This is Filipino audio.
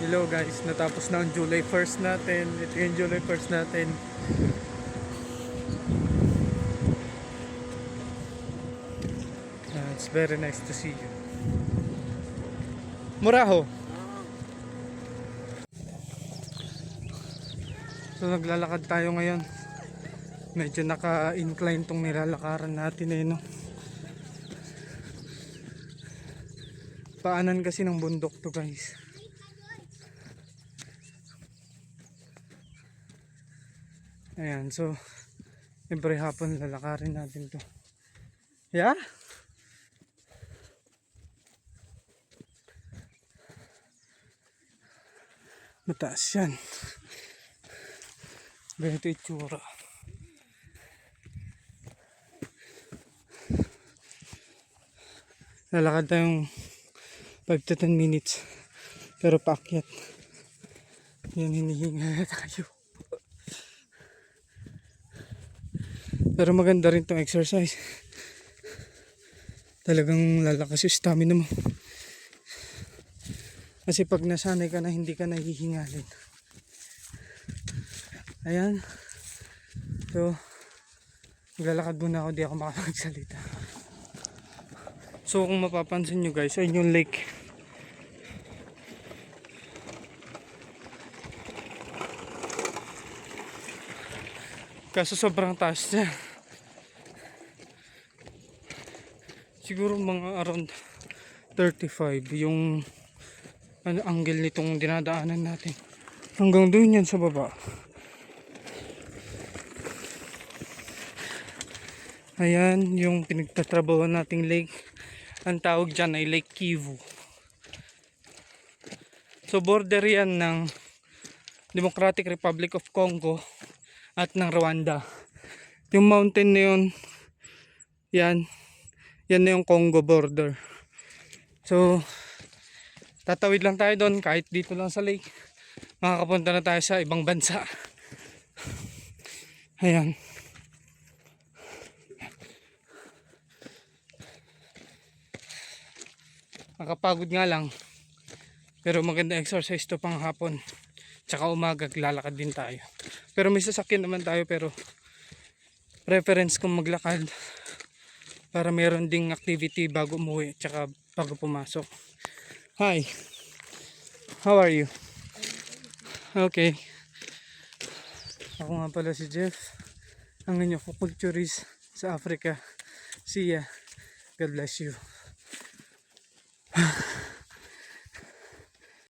Hello guys, natapos na ang July 1st natin. Ito yung July 1st natin. It's very nice to see you. Muraho. So naglalakad tayo ngayon. Medyo naka-incline tong nilalakaran natin no. Paanan kasi ng bundok to guys. Ayan, so every hapon lalakarin natin to. Yeah? Mataas yan. Ganito itsura. Lalakad tayong 5 to 10 minutes. Pero paakyat. Yan, hinihinga tayo. Pero maganda rin tong exercise. Talagang lalakas yung stamina mo. Kasi pag nasanay ka na, hindi ka nahihingalin. Ayan. So, maglalakad muna ako, di ako makapagsalita. So, kung mapapansin nyo guys, ayun yung lake. Kaso sobrang taas niya. Siguro mga around 35 yung angle nitong dinadaanan natin. Hanggang doon yan sa baba. Ayan yung pinagtatrabaho nating lake. Ang tawag dyan ay Lake Kivu. So border yan ng Democratic Republic of Congo at ng Rwanda. Yung mountain na yun, yan na yung Congo border. So tatawid lang tayo doon, kahit dito lang sa lake makakapunta na tayo sa ibang bansa. Ayan. Nakapagod nga lang, pero maganda exercise to pang hapon. Tsaka umaga lalakad din tayo. Pero may sasakyan naman tayo, pero preference kong maglakad para meron ding activity bago umuwi tsaka bago pumasok. Hi, how are you? Okay. Ako nga pala si Jeff, ang inyong culturist sa Africa. See ya. God bless you.